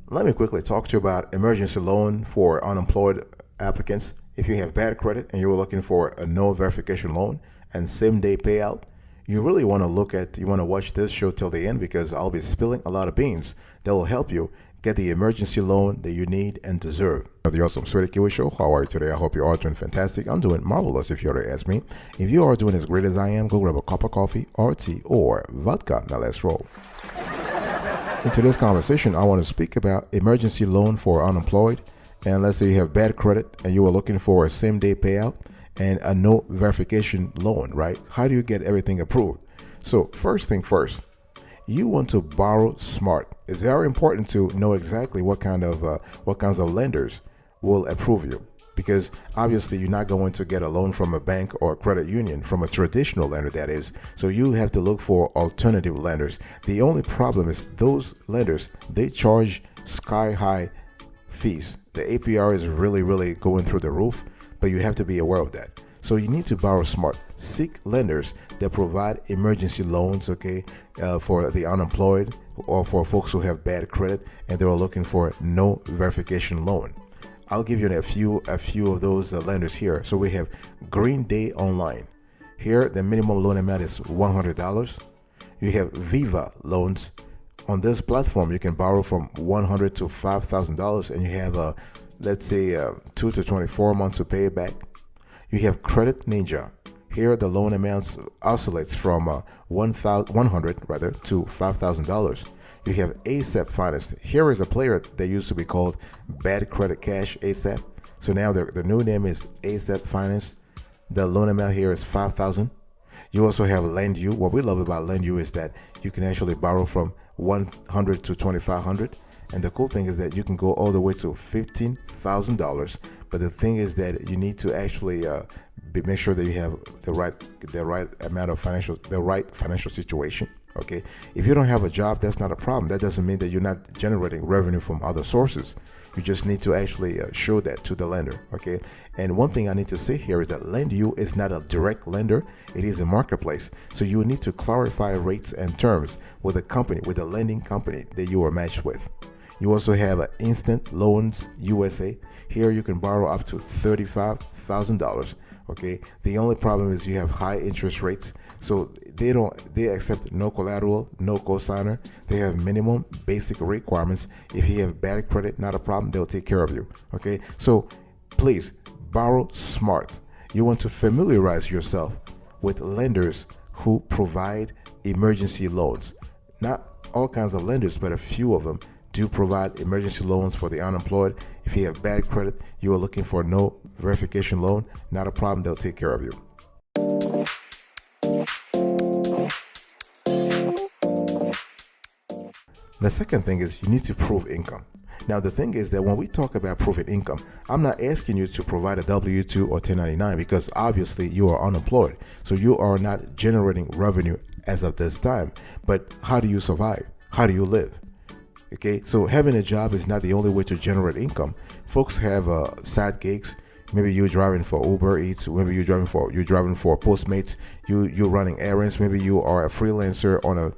Let me quickly talk to you about emergency loan for unemployed applicants. If you have bad credit and you're looking for a no verification loan and same day payout, you really want to watch this show till the end because I'll be spilling a lot of beans that will help you get the emergency loan that you need and deserve. The Awesome Sweaty Kiwi Show. How are you today? I hope you are doing fantastic. I'm doing marvelous if you were to ask me. If you are doing as great as I am, go grab a cup of coffee or tea or vodka. Now let's roll. In today's conversation, I want to speak about emergency loan for unemployed. And let's say you have bad credit and you are looking for a same day payout and a no verification loan, right? How do you get everything approved? So first thing first, you want to borrow smart. It's very important to know exactly what kinds of lenders will approve you, because obviously you're not going to get a loan from a bank or a credit union, from a traditional lender, that is. So you have to look for alternative lenders. The only problem is those lenders, they charge sky high fees. The APR is really going through the roof, but you have to be aware of that. So you need to borrow smart. Seek lenders that provide emergency loans, for the unemployed or for folks who have bad credit and they're looking for no verification loan. I'll give you a few of those lenders here. So we have Green Day Online. Here, the minimum loan amount is $100. You have Viva Loans. On this platform, you can borrow from $100 to $5,000, and you have let's say 2 to 24 months to pay it back. You have Credit Ninja. Here, the loan amounts oscillates from $100 to $5,000. You have ASAP Finance. Here is a player that used to be called Bad Credit Cash ASAP. So now the new name is ASAP Finance. The loan amount here is $5,000. You also have LendU. What we love about LendU is that you can actually borrow from $100 to $2,500. And the cool thing is that you can go all the way to $15,000. But the thing is that you need to actually make sure that you have the right amount of financial situation. Okay, if you don't have a job, that's not a problem. That doesn't mean that you're not generating revenue from other sources. You just need to actually show that to the lender. Okay, and one thing I need to say here is that LendU is not a direct lender; it is a marketplace. So you need to clarify rates and terms with the lending company that you are matched with. You also have Instant Loans USA. Here you can borrow up to $35,000. Okay, the only problem is you have high interest rates. So they accept no collateral, no cosigner. They have minimum basic requirements. If you have bad credit, not a problem. They'll take care of you. Okay, so please borrow smart. You want to familiarize yourself with lenders who provide emergency loans. Not all kinds of lenders, but a few of them do provide emergency loans for the unemployed. If you have bad credit, you are looking for no verification loan, not a problem. They'll take care of you. The second thing is you need to prove income. Now, the thing is that when we talk about proving income, I'm not asking you to provide a W-2 or 1099 because obviously you are unemployed. So you are not generating revenue as of this time. But how do you survive? How do you live? Okay, so having a job is not the only way to generate income. Folks have side gigs. Maybe you're driving for Uber Eats. Maybe you're driving for Postmates. You're running errands. Maybe you are a freelancer on a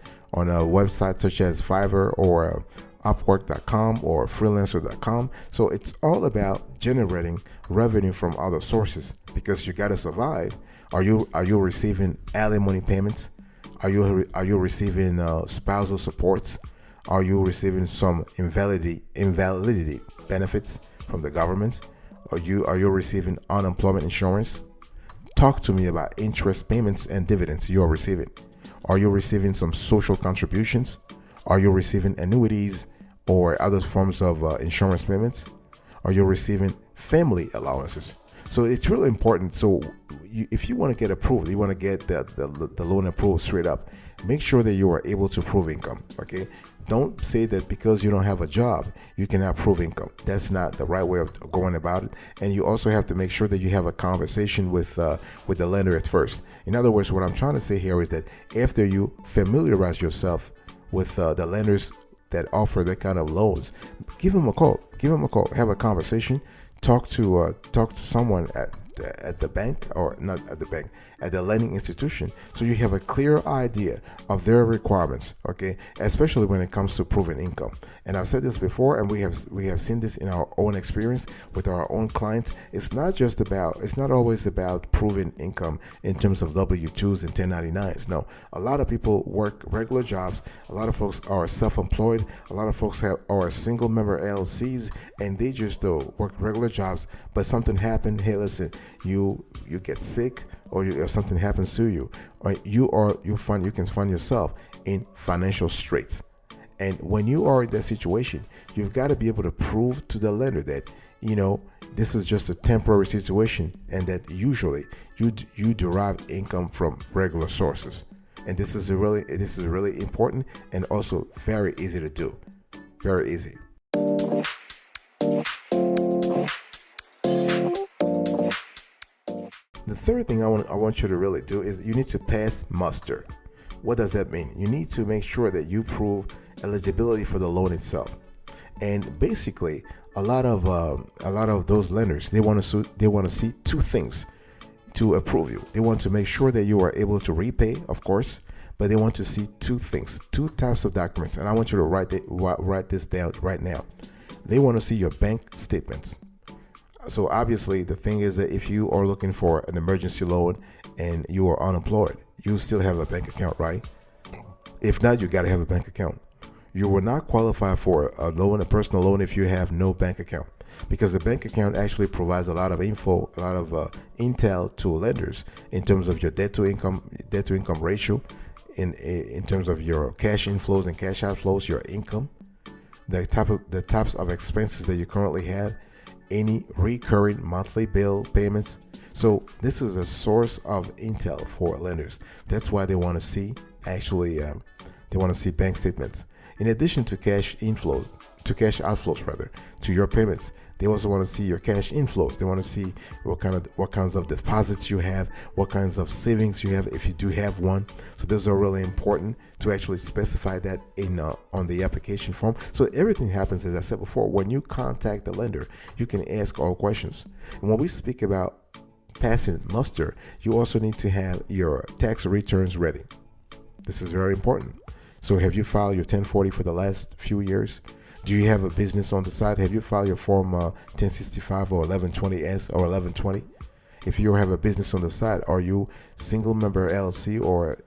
website such as Fiverr or Upwork.com or Freelancer.com. So it's all about generating revenue from other sources because you got to survive. Are you receiving alimony payments? Are you receiving spousal supports? Are you receiving some invalidity benefits from the government? Are you receiving unemployment insurance? Talk to me about interest payments and dividends you are receiving. Are you receiving some social contributions? Are you receiving annuities or other forms of insurance payments? Are you receiving family allowances? So it's really important. So if you want to get approved, you want to get the loan approved straight up, make sure that you are able to prove income. Okay, don't say that because you don't have a job you cannot prove income. That's not the right way of going about it. And you also have to make sure that you have a conversation with the lender at first. In other words, what I'm trying to say here is that after you familiarize yourself with the lenders that offer that kind of loans, give them a call. Have a conversation. Talk to someone at the bank, or not at the bank, at the lending institution, so you have a clear idea of their requirements, okay, especially when it comes to proven income. And I've said this before, and we have seen this in our own experience with our own clients. It's not always about proven income in terms of W-2s and 1099s. No, a lot of people work regular jobs. A lot of folks are self-employed. A lot of folks are single member LLCs, and they just work regular jobs. But something happened. Hey, listen, you get sick, or something happens to you, or you can find yourself in financial straits. And when you are in that situation, you've got to be able to prove to the lender that this is just a temporary situation, and that usually you derive income from regular sources. And this is really important, and also very easy to do. Very easy. The third thing I want you to really do is you need to pass muster. What does that mean? You need to make sure that you prove eligibility for the loan itself. And basically, a lot of those lenders, they want to see two things to approve you. They want to make sure that you are able to repay, of course, but they want to see two things, two types of documents. And I want you to write this down right now. They want to see your bank statements. So obviously, the thing is that if you are looking for an emergency loan and you are unemployed, you still have a bank account, right? If not, you got to have a bank account. You will not qualify for a personal loan, if you have no bank account, because the bank account actually provides a lot of info, a lot of intel to lenders in terms of your debt to income ratio, in terms of your cash inflows and cash outflows, your income, the types of expenses that you currently have, any recurring monthly bill payments. So this is a source of intel for lenders. That's why they want to see bank statements. In addition to cash outflows to your payments, they also want to see your cash inflows. They want to see what kinds of deposits you have, what kinds of savings you have, if you do have one. So those are really important to actually specify that on the application form. So everything happens, as I said before, when you contact the lender, you can ask all questions. And when we speak about passing muster, you also need to have your tax returns ready. This is very important. So have you filed your 1040 for the last few years? Do you have a business on the side? Have you filed your form 1065 or 1120S or 1120? If you have a business on the side, are you single member LLC or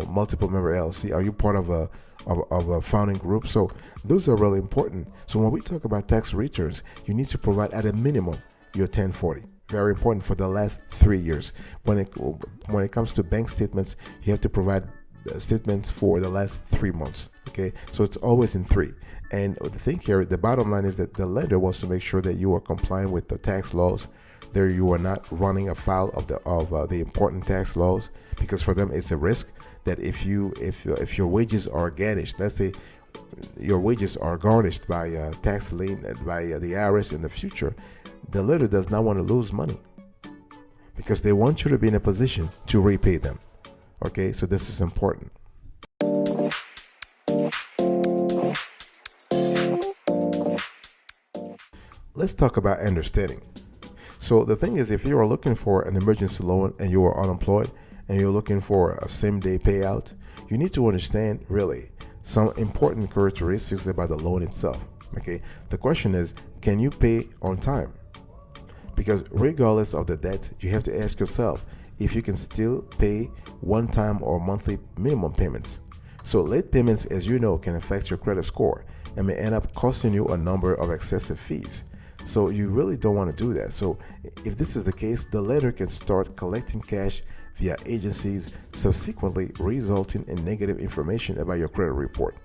multiple member LLC? Are you part of a founding group? So those are really important. So when we talk about tax returns, you need to provide at a minimum your 1040. Very important for the last 3 years. When it comes to bank statements, you have to provide statements for the last 3 months. Okay, so it's always in 3. And the thing here, the bottom line is that the lender wants to make sure that you are compliant with the tax laws. There, you are not running afoul of the important tax laws, because for them it's a risk that if your wages are garnished, let's say your wages are garnished by tax lien by the IRS in the future, the lender does not want to lose money, because they want you to be in a position to repay them. Okay, so this is important. Let's talk about understanding. So the thing is, if you are looking for an emergency loan and you are unemployed and you're looking for a same-day payout, you need to understand really some important characteristics about the loan itself. Okay, the question is, can you pay on time? Because regardless of the debt, you have to ask yourself if you can still pay one-time or monthly minimum payments. So late payments, as you know, can affect your credit score and may end up costing you a number of excessive fees. So you really don't want to do that. So if this is the case, the lender can start collecting cash via agencies, subsequently resulting in negative information about your credit report.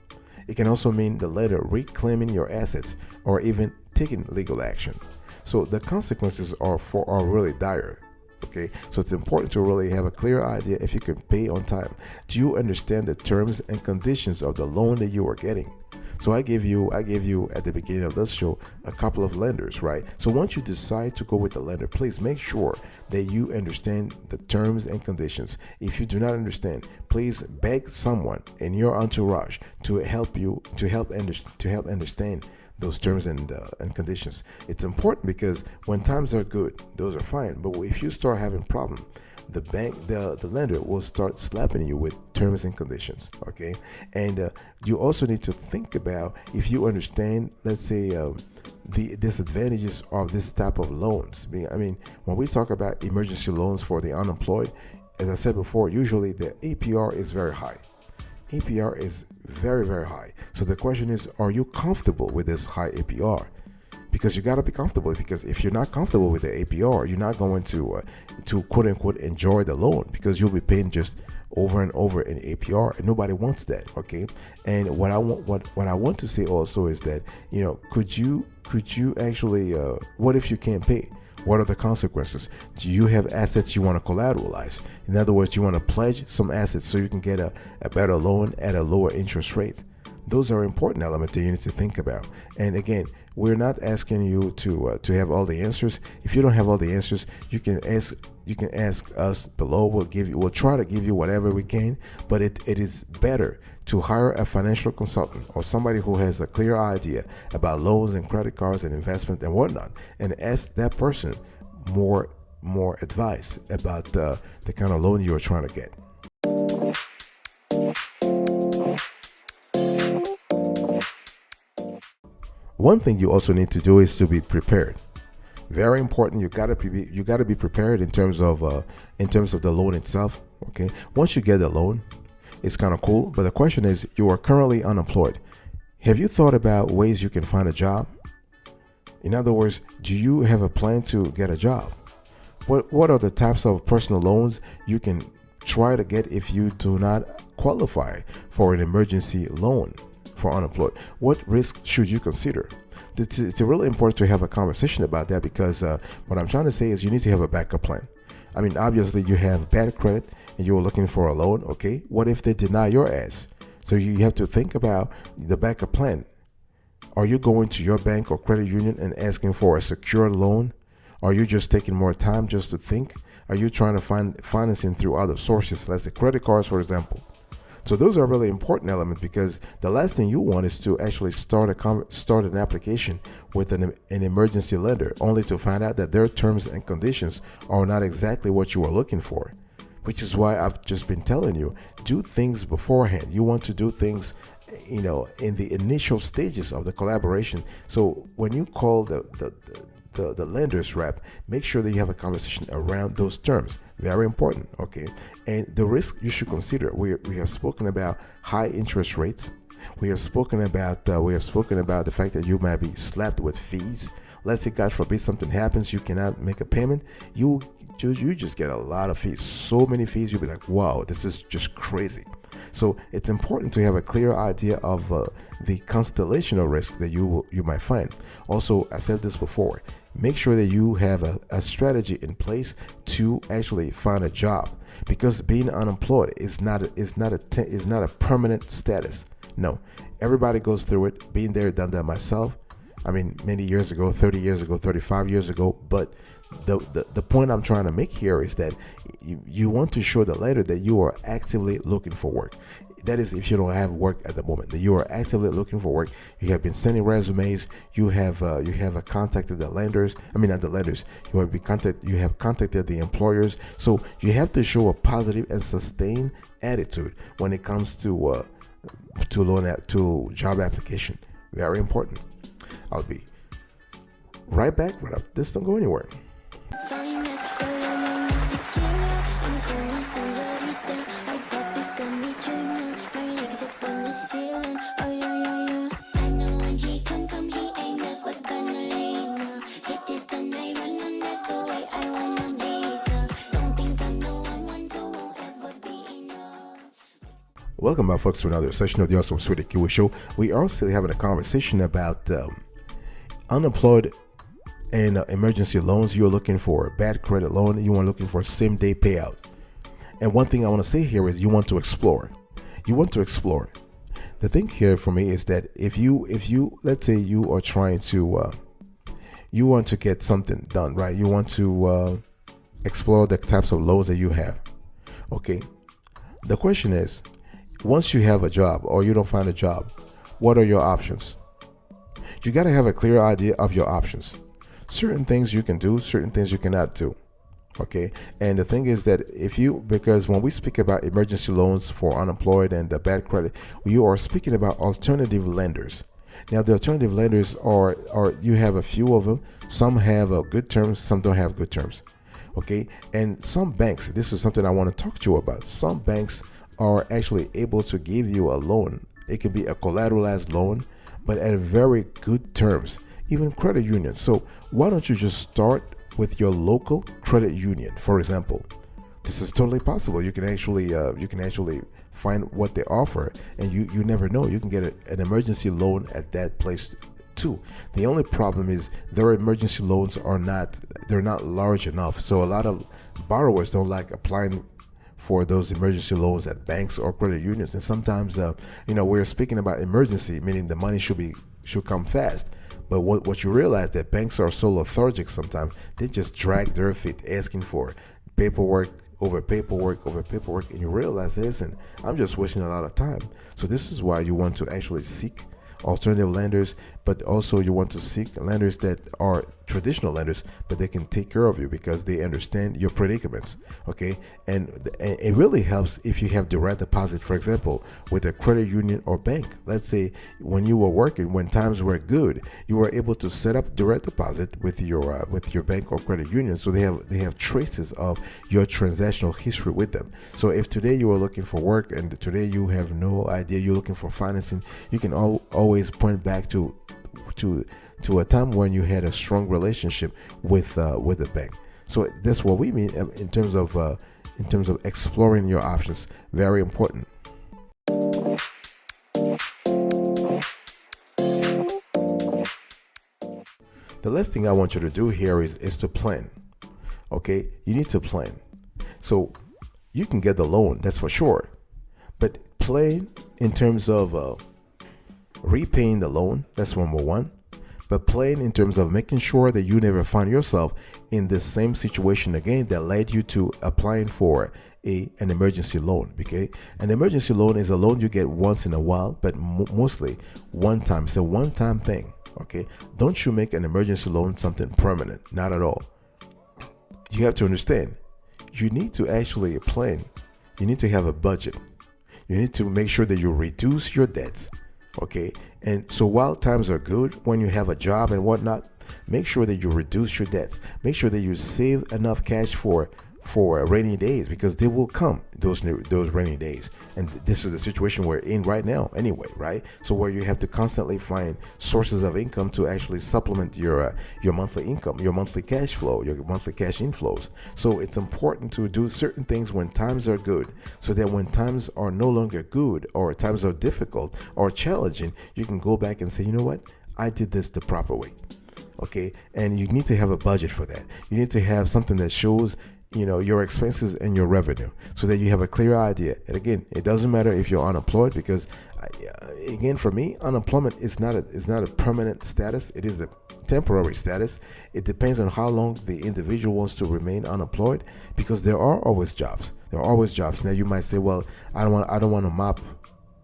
It can also mean the lender reclaiming your assets or even taking legal action. So the consequences are really dire. Okay, so it's important to really have a clear idea if you can pay on time. Do you understand the terms and conditions of the loan that you are getting? So I gave you at the beginning of this show a couple of lenders, right? So once you decide to go with the lender, please make sure that you understand the terms and conditions. If you do not understand, please beg someone in your entourage to help understand those terms and conditions. It's important because when times are good, those are fine. But if you start having problems, the lender will start slapping you with terms and conditions. Okay, and you also need to think about, if you understand, let's say, the disadvantages of this type of loans. I mean, when we talk about emergency loans for the unemployed, as I said before, usually the APR is very high. APR is very, very high. So the question is, are you comfortable with this high APR? Because you got to be comfortable, because if you're not comfortable with the APR, you're not going to quote unquote enjoy the loan, because you'll be paying just over and over in APR, and nobody wants that. Okay, and what I want to say also is that, could you actually, what if you can't pay? What are the consequences? Do you have assets you want to collateralize? In other words, you want to pledge some assets so you can get a better loan at a lower interest rate. Those are important elements that you need to think about. And again, we're not asking you to have all the answers. If you don't have all the answers, you can ask us below. We'll try to give you whatever we can, but it is better to hire a financial consultant or somebody who has a clear idea about loans and credit cards and investment and whatnot, and ask that person more advice about the kind of loan you're trying to get. One thing you also need to do is to be prepared. Very important. You gotta be prepared in terms of the loan itself. Okay. Once you get the loan, it's kind of cool. But the question is, you are currently unemployed. Have you thought about ways you can find a job? In other words, do you have a plan to get a job? What are the types of personal loans you can try to get if you do not qualify for an emergency loan for unemployed? What risk should you consider? It's really important to have a conversation about that, because what I'm trying to say is you need to have a backup plan. I mean, obviously you have bad credit and you're looking for a loan. Okay, what if they deny your ass? So you have to think about the backup plan. Are you going to your bank or credit union and asking for a secured loan? Are you just taking more time just to think? Are you trying to find financing through other sources, let's say credit cards, for example? So those are really important elements, because the last thing you want is to actually start an application with an emergency lender, only to find out that their terms and conditions are not exactly what you are looking for. Which is why I've just been telling you, do things beforehand. You want to do things, in the initial stages of the collaboration. So when you call the lender's rep, make sure that you have a conversation around those terms. Very important. Okay, and the risk you should consider. We have spoken about high interest rates. We have spoken about the fact that you might be slapped with fees. Let's say, God forbid, something happens, you cannot make a payment. You just get a lot of fees. So many fees, you'll be like, wow, this is just crazy. So it's important to have a clear idea of the constellation of risk that you might find. Also, I said this before, make sure that you have a strategy in place to actually find a job, because being unemployed is not a permanent status. No, everybody goes through it. Been there, done that myself. I mean, many years ago, 30 years ago, 35 years ago. But the point I'm trying to make here is that you want to show the lender that you are actively looking for work. That is, if you don't have work at the moment, that you are actively looking for work. You have been sending resumes. You have contacted the lenders. I mean, not the lenders. You have contacted the employers. So you have to show a positive and sustained attitude when it comes to job application. Very important. I'll be right back. This don't go anywhere. Welcome back, folks, to another session of the Awesome Sweet Kiwi Show. We are still having a conversation about unemployed and emergency loans. You're looking for a bad credit loan. You are looking for same-day payout. And one thing I want to say here is you want to explore. The thing here for me is that if you let's say you are trying to you want to get something done, right? You want to explore the types of loans that you have. Okay. The question is, once you have a job or you don't find a job, what are your options? You got to have a clear idea of your options. Certain things you can do, certain things you cannot do. Okay, and the thing is that because when we speak about emergency loans for unemployed and the bad credit, you are speaking about alternative lenders. Now, the alternative lenders are you have a few of them. Some have good terms, some don't have good terms. Okay, and some banks. This is something I want to talk to you about. Some banks are actually able to give you a loan. It can be a collateralized loan, but at very good terms. Even credit unions. So why don't you just start with your local credit union, for example? This is totally possible. You can actually find what they offer, and you never know. You can get an emergency loan at that place too. The only problem is their emergency loans they're not large enough. So a lot of borrowers don't like applying for those emergency loans at banks or credit unions. And sometimes, we're speaking about emergency, meaning the money should come fast. But what you realize that banks are so lethargic sometimes, they just drag their feet asking for paperwork over paperwork over paperwork, and you realize, listen, I'm just wasting a lot of time. So this is why you want to actually seek alternative lenders, but also you want to seek lenders that are traditional lenders, but they can take care of you because they understand your predicaments. Okay, and it really helps if you have direct deposit, for example, with a credit union or bank. Let's say when you were working, when times were good, you were able to set up direct deposit with your bank or credit union, so they have traces of your transactional history with them. So if today you are looking for work and today you have no idea, you're looking for financing, you can always point back to a time when you had a strong relationship with the bank. So that's what we mean in terms of exploring your options. Very important. The last thing I want you to do here is to plan. Okay, you need to plan. So you can get the loan, that's for sure, but plan in terms of repaying the loan. That's number one. But plan in terms of making sure that you never find yourself in the same situation again that led you to applying for an emergency loan. Okay, an emergency loan is a loan you get once in a while, but mostly one time. It's a one-time thing. Okay, don't you make an emergency loan something permanent? Not at all. You have to understand, you need to actually plan. You need to have a budget. You need to make sure that you reduce your debts. Okay, and so while times are good, when you have a job and whatnot, make sure that you reduce your debts. Make sure that you save enough cash for rainy days, because they will come, those rainy days. And this is the situation we're in right now anyway, right? So where you have to constantly find sources of income to actually supplement your monthly income, your monthly cash flow, your monthly cash inflows. So it's important to do certain things when times are good, so that when times are no longer good or times are difficult or challenging, you can go back and say, you know what, I did this the proper way. Okay, and you need to have a budget for that. You need to have something that shows your expenses and your revenue, so that you have a clear idea. And again, it doesn't matter if you're unemployed, because again, for me, unemployment is not a permanent status. It is a temporary status. It depends on how long the individual wants to remain unemployed, because there are always jobs. Now you might say, well, I don't want to mop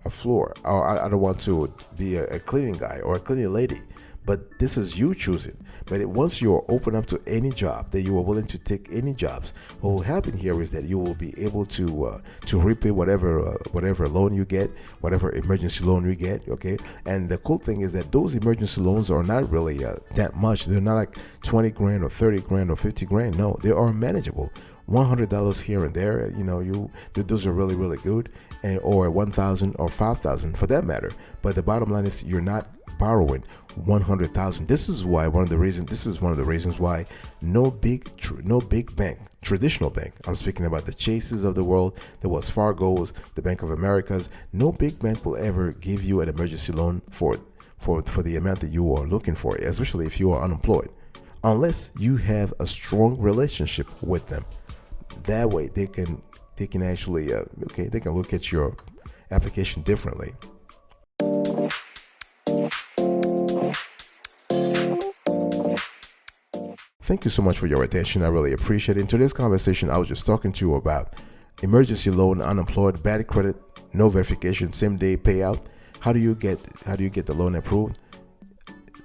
a floor, or I don't want to be a cleaning guy or a cleaning lady. But this is you choosing. But once you are open up to any job, that you are willing to take any jobs, what will happen here is that you will be able to repay whatever loan you get, whatever emergency loan you get. Okay, and the cool thing is that those emergency loans are not really that much. They're not like 20 grand or 30 grand or 50 grand. No, they are manageable. $100 here and there, those are really, really good, and or 1,000 or 5,000 for that matter. But the bottom line is, you're not borrowing 100,000. This is one of the reasons why no big bank, traditional bank, I'm speaking about the Chases of the world, the Wells Fargo's, the Bank of America's, no big bank will ever give you an emergency loan for the amount that you are looking for, especially if you are unemployed, unless you have a strong relationship with them. That way they can actually they can look at your application differently. Thank you so much for your attention. I really appreciate it. In today's conversation, I was just talking to you about emergency loan, unemployed, bad credit, no verification, same day payout. How do you get the loan approved?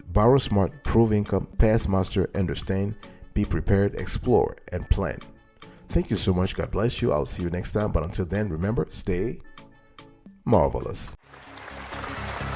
Borrow smart, prove income, pass muster, understand, be prepared, explore, and plan. Thank you so much. God bless you. I'll see you next time. But until then, remember, stay marvelous.